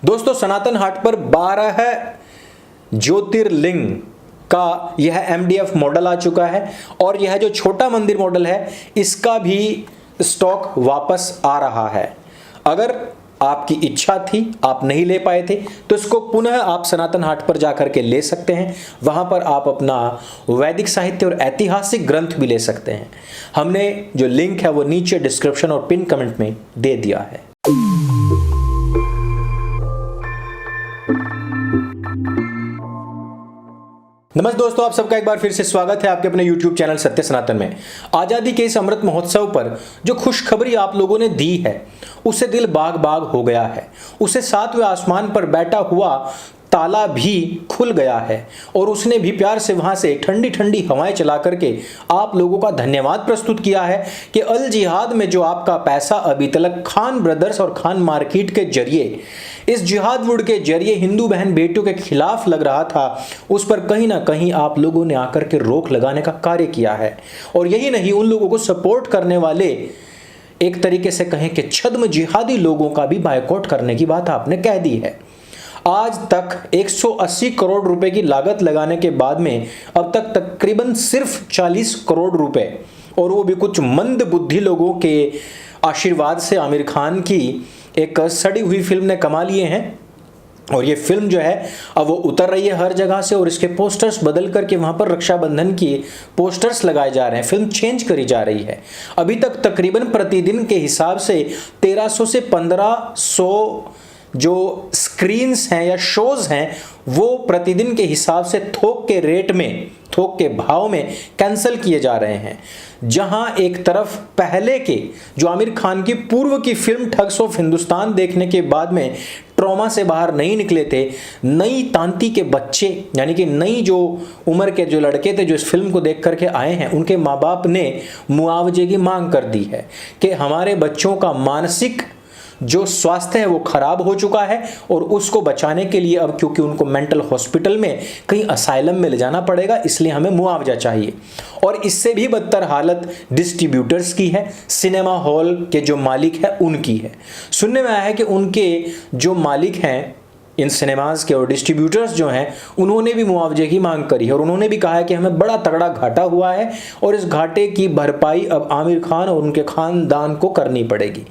दोस्तों, सनातन हाट पर 12 ज्योतिर्लिंग का यह MDF मॉडल आ चुका है और यह जो छोटा मंदिर मॉडल है इसका भी स्टॉक वापस आ रहा है। अगर आपकी इच्छा थी, आप नहीं ले पाए थे, तो इसको पुनः आप सनातन हाट पर जाकर के ले सकते हैं। वहां पर आप अपना वैदिक साहित्य और ऐतिहासिक ग्रंथ भी ले सकते हैं। हमने जो लिंक है वो नीचे डिस्क्रिप्शन और पिन कमेंट में दे दिया है। नमस्ते दोस्तों, आप सबका एक बार फिर से स्वागत है आपके अपने YouTube चैनल सत्य सनातन में। आज़ादी के इस अमृत महोत्सव पर जो खुशखबरी आप लोगों ने दी है उससे दिल बाग बाग हो गया है। उसे 7वें आसमान पर बैठा हुआ ताला भी खुल गया है और उसने भी प्यार से वहां से ठंडी ठंडी हवाएं चला करके आप लोगों का धन्यवाद प्रस्तुत किया है कि अल जिहाद में जो आपका पैसा अभी तक खान ब्रदर्स और खान मार्केट के जरिए, इस जिहाद वुड के जरिए हिंदू बहन बेटियों के खिलाफ लग रहा था, उस पर कहीं ना कहीं आप लोगों ने आकर के रोक लगाने का कार्य किया है। और यही नहीं, उन लोगों को सपोर्ट करने वाले एक तरीके से कहें कि छद्म जिहादी लोगों का भी बायकॉट करने की बात आपने कह दी है। आज तक 180 करोड़ रुपए की लागत लगाने के बाद में अब तक तकरीबन सिर्फ 40 करोड़ रुपए, और वो भी कुछ मंद बुद्धि लोगों के आशीर्वाद से आमिर खान की एक सड़ी हुई फिल्म ने कमा लिए हैं। और ये फिल्म जो है अब वो उतर रही है हर जगह से और इसके पोस्टर्स बदल करके वहां पर रक्षाबंधन की पोस्टर्स लगाए जा रहे हैं, फिल्म चेंज करी जा रही है। अभी तक तकरीबन प्रतिदिन के हिसाब से 1300 से 1500 जो स्क्रीन्स हैं या शोज हैं वो प्रतिदिन के हिसाब से थोक के रेट में, थोक के भाव में कैंसिल किए जा रहे हैं। जहां एक तरफ पहले के जो आमिर खान की पूर्व की फिल्म ठग्स ऑफ हिंदुस्तान देखने के बाद में ट्रॉमा से बाहर नहीं निकले थे, नई तांती के बच्चे यानी कि नई जो उम्र के जो लड़के थे जो इस फिल्म को देख करके आए हैं, उनके माँ बाप ने मुआवजे की मांग कर दी है कि हमारे बच्चों का मानसिक जो स्वास्थ्य है वो खराब हो चुका है और उसको बचाने के लिए अब क्योंकि उनको मेंटल हॉस्पिटल में कहीं असाइलम में ले जाना पड़ेगा, इसलिए हमें मुआवजा चाहिए। और इससे भी बदतर हालत डिस्ट्रीब्यूटर्स की है, सिनेमा हॉल के जो मालिक है उनकी है। सुनने में आया है कि उनके जो मालिक हैं इन सिनेमाज के और डिस्ट्रीब्यूटर्स जो हैं उन्होंने भी मुआवजे की मांग करी है और उन्होंने भी कहा है कि हमें बड़ा तगड़ा घाटा हुआ है और इस घाटे की भरपाई अब आमिर खान और उनके खानदान को करनी पड़ेगी।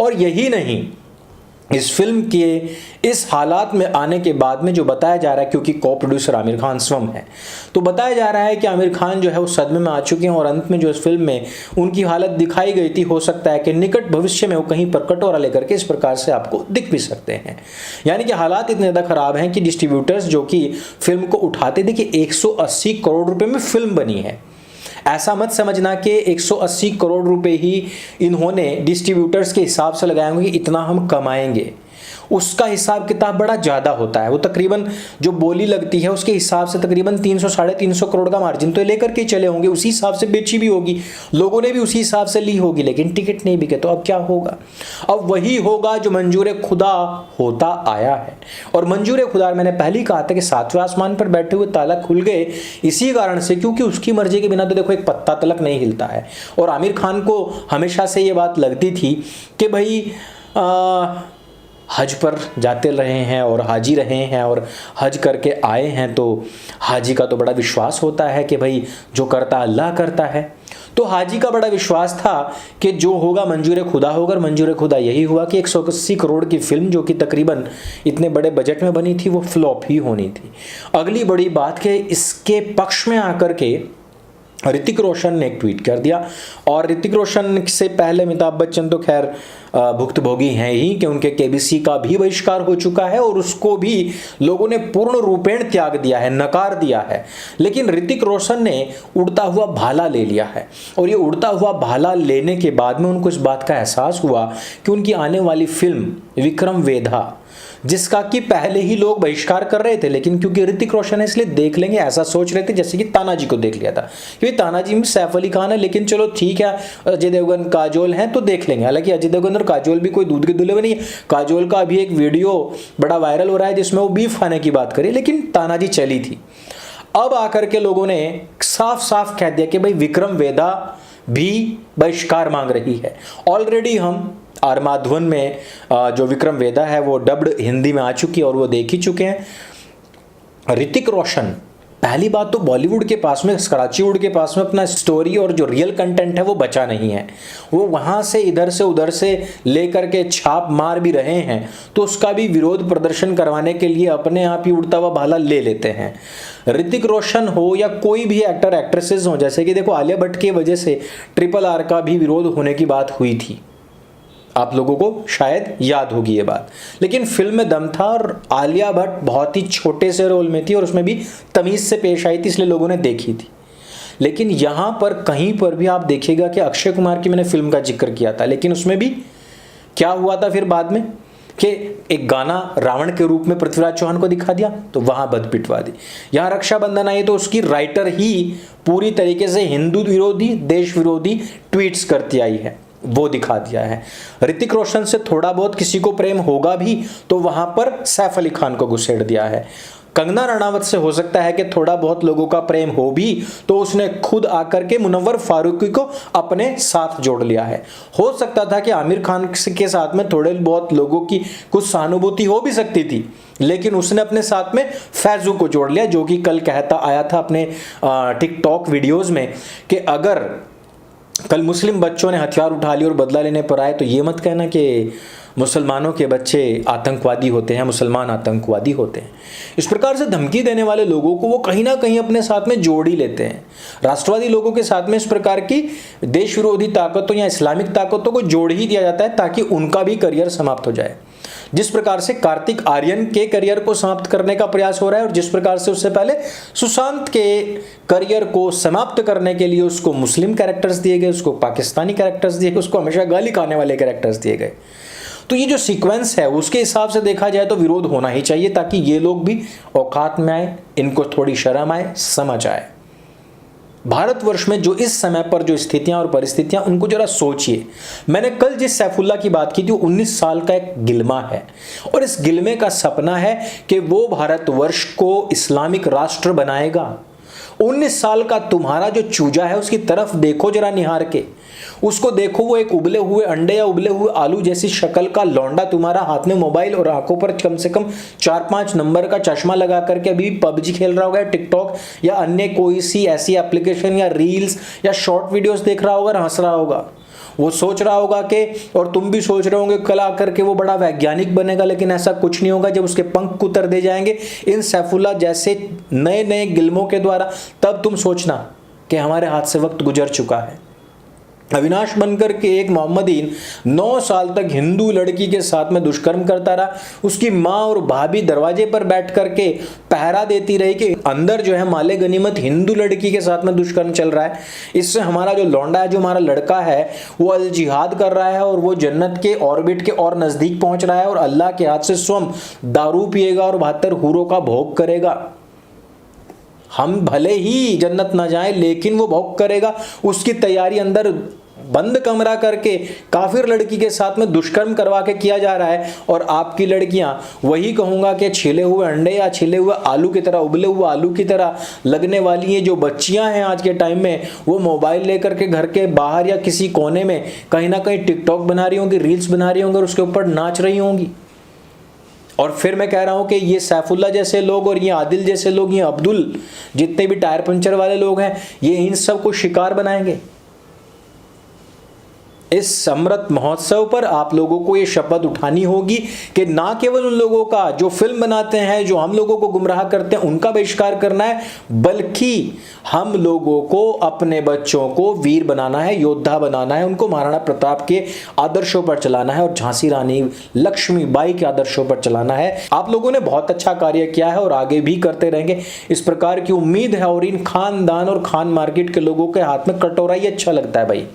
और यही नहीं, इस फिल्म के इस हालात में आने के बाद में जो बताया जा रहा है, क्योंकि को प्रोड्यूसर आमिर खान स्वयं है, तो बताया जा रहा है कि आमिर खान जो है वो सदमे में आ चुके हैं और अंत में जो इस फिल्म में उनकी हालत दिखाई गई थी, हो सकता है कि निकट भविष्य में वो कहीं पर कटोरा लेकर के इस प्रकार से आपको दिख भी सकते हैं। यानी कि हालात इतने ज़्यादा खराब हैं कि डिस्ट्रीब्यूटर्स जो कि फिल्म को उठाते, देखिए 180 करोड़ रुपये में फिल्म बनी है, ऐसा मत समझना कि 180 करोड़ रुपए ही इन्होंने डिस्ट्रीब्यूटर्स के हिसाब से लगाए होंगे, इतना हम कमाएंगे। उसका हिसाब किताब बड़ा ज़्यादा होता है। वो तकरीबन जो बोली लगती है उसके हिसाब से तकरीबन 300 साढ़े 300 करोड़ का मार्जिन तो लेकर के चले होंगे, उसी हिसाब से बेची भी होगी, लोगों ने भी उसी हिसाब से ली होगी, लेकिन टिकट नहीं बिके तो अब क्या होगा? अब वही होगा जो मंजूर खुदा होता आया है। और मंजूर खुदा, मैंने पहले ही कहा था कि 7वें आसमान पर बैठे हुए ताला खुल गए इसी कारण से, क्योंकि उसकी मर्जी के बिना तो देखो एक पत्ता तलक नहीं हिलता है। और आमिर खान को हमेशा से ये बात लगती थी कि भाई हज पर जाते रहे हैं और हाजी रहे हैं और हज करके आए हैं, तो हाजी का तो बड़ा विश्वास होता है कि भाई जो करता अल्लाह करता है। तो हाजी का बड़ा विश्वास था कि जो होगा मंजूर खुदा होगा, और मंजूर खुदा यही हुआ कि 180 करोड़ की फिल्म जो कि तकरीबन इतने बड़े बजट में बनी थी वो फ्लॉप ही होनी थी। अगली बड़ी बात कि इसके पक्ष में आकर के ऋतिक रोशन ने एक ट्वीट कर दिया, और ऋतिक रोशन से पहले अमिताभ बच्चन तो खैर भुक्तभोगी हैं ही कि उनके केबीसी का भी बहिष्कार हो चुका है और उसको भी लोगों ने पूर्ण रूपेण त्याग दिया है, नकार दिया है। लेकिन ऋतिक रोशन ने उड़ता हुआ भाला ले लिया है और ये उड़ता हुआ भाला लेने के बाद में उनको इस बात का एहसास हुआ कि उनकी आने वाली फिल्म विक्रम वेधा, जिसका कि पहले ही लोग बहिष्कार कर रहे थे, लेकिन क्योंकि ऋतिक रोशन है इसलिए देख लेंगे ऐसा सोच रहे थे, जैसे कि तानाजी को देख लिया था क्योंकि तानाजी में सैफ अली खान है, लेकिन चलो ठीक है अजय देवगन काजोल हैं तो देख लेंगे। हालांकि अजय देवगन और काजोल भी कोई दूध के दूल्हे नहीं है। काजोल का अभी एक वीडियो बड़ा वायरल हो रहा है जिसमें वो बीफ खाने की बात करी, लेकिन तानाजी चली थी। अब आकर के लोगों ने साफ साफ कह दिया कि भाई विक्रम वेधा भी बहिष्कार मांग रही है। ऑलरेडी हम आरमाधवन में जो विक्रम वेदा है वो डब्ड हिंदी में आ चुकी है और वो देख ही चुके हैं। ऋतिक रोशन, पहली बात तो बॉलीवुड के पास में, कराचीवुड के पास में अपना स्टोरी और जो रियल कंटेंट है वो बचा नहीं है। वो वहाँ से इधर से उधर से लेकर के छाप मार भी रहे हैं तो उसका भी विरोध प्रदर्शन करवाने के लिए अपने आप ही उड़ता हुआ भाला ले लेते हैं। ऋतिक रोशन हो या कोई भी एक्टर एक्ट्रेसेस हो, जैसे कि देखो आलिया भट्ट की वजह से RRR का भी विरोध होने की बात हुई थी, आप लोगों को शायद याद होगी ये बात। लेकिन फिल्म में दम था और आलिया भट्ट बहुत ही छोटे से रोल में थी और उसमें भी तमीज़ से पेश आई थी, इसलिए लोगों ने देखी थी। लेकिन यहाँ पर कहीं पर भी आप देखिएगा कि अक्षय कुमार की मैंने फिल्म का जिक्र किया था, लेकिन उसमें भी क्या हुआ था फिर बाद में कि एक गाना रावण के रूप में पृथ्वीराज चौहान को दिखा दिया तो वहाँ बद पिटवा दी। यहाँ रक्षाबंधन आई तो उसकी राइटर ही पूरी तरीके से हिंदू विरोधी, देश विरोधी ट्वीट्स करती आई है, वो दिखा दिया है। ऋतिक रोशन से थोड़ा बहुत किसी को प्रेम होगा भी तो वहां पर सैफ अली खान को घुसेड़ दिया है। कंगना रनावत से हो सकता है कि थोड़ा बहुत लोगों का प्रेम हो भी तो उसने खुद आकर के मुनव्वर फारूकी को अपने साथ जोड़ लिया है। हो सकता था कि आमिर खान के साथ में थोड़े बहुत लोगों की कुछ सहानुभूति हो भी सकती थी, लेकिन उसने अपने साथ में फैजू को जोड़ लिया, जो कि कल कहता आया था अपने टिकटॉक वीडियोज में कि अगर कल मुस्लिम बच्चों ने हथियार उठा लिए और बदला लेने पर आए तो ये मत कहना कि मुसलमानों के बच्चे आतंकवादी होते हैं, मुसलमान आतंकवादी होते हैं। इस प्रकार से धमकी देने वाले लोगों को वो कहीं ना कहीं अपने साथ में जोड़ ही लेते हैं। राष्ट्रवादी लोगों के साथ में इस प्रकार की देश विरोधी ताकतों या इस्लामिक ताकतों को जोड़ ही दिया जाता है ताकि उनका भी करियर समाप्त हो जाए। जिस प्रकार से कार्तिक आर्यन के करियर को समाप्त करने का प्रयास हो रहा है और जिस प्रकार से उससे पहले सुशांत के करियर को समाप्त करने के लिए उसको मुस्लिम कैरेक्टर्स दिए गए, उसको पाकिस्तानी कैरेक्टर्स दिए गए, उसको हमेशा गाली खाने वाले कैरेक्टर्स दिए गए। तो ये जो सीक्वेंस है उसके हिसाब से देखा जाए तो विरोध होना ही चाहिए ताकि ये लोग भी औकात में आए, इनको थोड़ी शर्म आए, समझ आए। भारतवर्ष में जो इस समय पर जो स्थितियां और परिस्थितियां, उनको जरा सोचिए। मैंने कल जिस सैफुल्ला की बात की थी वो 19 साल का एक गिलमा है और इस गिलमे का सपना है कि वो भारतवर्ष को इस्लामिक राष्ट्र बनाएगा। 19 साल का तुम्हारा जो चूजा है उसकी तरफ देखो जरा निहार के, उसको देखो, वो एक उबले हुए अंडे या उबले हुए आलू जैसी शक्ल का लौंडा तुम्हारा हाथ में मोबाइल और आंखों पर कम से कम 4-5 नंबर का चश्मा लगा करके अभी PUBG खेल रहा होगा, टिकटॉक या अन्य कोई सी ऐसी एप्लीकेशन या रील्स या शॉर्ट वीडियोस देख रहा होगा, हंस रहा होगा। वो सोच रहा होगा कि, और तुम भी सोच रहे होंगे कल आकर के वो बड़ा वैज्ञानिक बनेगा, लेकिन ऐसा कुछ नहीं होगा। जब उसके पंख कुतर दे जाएंगे इन सैफुल्ला जैसे नए नए गिल्मों के द्वारा, तब तुम सोचना कि हमारे हाथ से वक्त गुजर चुका है। अविनाश बनकर के एक मोहम्मदीन 9 साल तक हिंदू लड़की के साथ में दुष्कर्म करता रहा। उसकी माँ और भाभी दरवाजे पर बैठ करके पहरा देती रही कि अंदर जो है माले गनीमत हिंदू लड़की के साथ में दुष्कर्म चल रहा है, इससे हमारा जो लौंडा है, जो हमारा लड़का है, वो अल जिहाद कर रहा है और वो जन्नत के ऑर्बिट के और नज़दीक पहुंच रहा है और अल्लाह के हाथ से स्वयं दारू पिएगा और 72 हूरों का भोग करेगा। हम भले ही जन्नत ना जाए लेकिन वो भोग करेगा। उसकी तैयारी अंदर बंद कमरा करके काफिर लड़की के साथ में दुष्कर्म करवा के किया जा रहा है और आपकी लड़कियां वही कहूंगा कि छिले हुए अंडे या छिले हुए आलू की तरह, उबले हुए आलू की तरह लगने वाली हैं। जो बच्चियां हैं आज के टाइम में, वो मोबाइल लेकर के घर के बाहर या किसी कोने में कहीं ना कहीं टिकटॉक बना रही होंगी, रील्स बना रही होंगी और उसके ऊपर नाच रही होंगी। और फिर मैं कह रहा हूं कि ये सैफुल्ला जैसे लोग और ये आदिल जैसे लोग, ये अब्दुल, जितने भी टायर पंचर वाले लोग हैं, ये इन सब को शिकार बनाएंगे। इस अमृत महोत्सव पर आप लोगों को ये शपथ उठानी होगी कि ना केवल उन लोगों का जो फिल्म बनाते हैं, जो हम लोगों को गुमराह करते हैं, उनका बहिष्कार करना है, बल्कि हम लोगों को अपने बच्चों को वीर बनाना है, योद्धा बनाना है, उनको महाराणा प्रताप के आदर्शों पर चलाना है और झांसी रानी लक्ष्मीबाई के आदर्शों पर चलाना है। आप लोगों ने बहुत अच्छा कार्य किया है और आगे भी करते रहेंगे, इस प्रकार की उम्मीद है। और इन खानदान और खान मार्केट के लोगों के हाथ में कटोरा ही अच्छा लगता है भाई।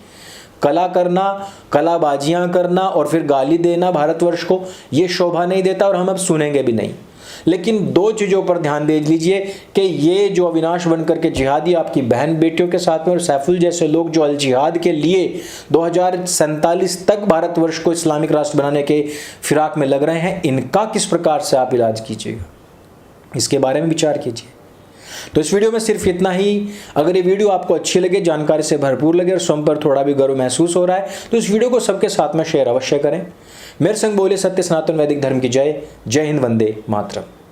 कला करना, कलाबाजियां करना और फिर गाली देना भारतवर्ष को, ये शोभा नहीं देता और हम अब सुनेंगे भी नहीं। लेकिन 2 चीज़ों पर ध्यान दे लीजिए कि ये जो अविनाश बनकर के जिहादी आपकी बहन बेटियों के साथ में और सैफुल जैसे लोग जो अल जिहाद के लिए 2047 तक भारतवर्ष को इस्लामिक राष्ट्र बनाने के फिराक में लग रहे हैं, इनका किस प्रकार से आप इलाज कीजिएगा, इसके बारे में विचार कीजिए। तो इस वीडियो में सिर्फ इतना ही। अगर ये वीडियो आपको अच्छी लगे, जानकारी से भरपूर लगे और स्वयं पर थोड़ा भी गर्व महसूस हो रहा है तो इस वीडियो को सबके साथ में शेयर अवश्य करें। मेरे संग बोले सत्य सनातन वैदिक धर्म की जय। जय हिंद, वंदे मातरम।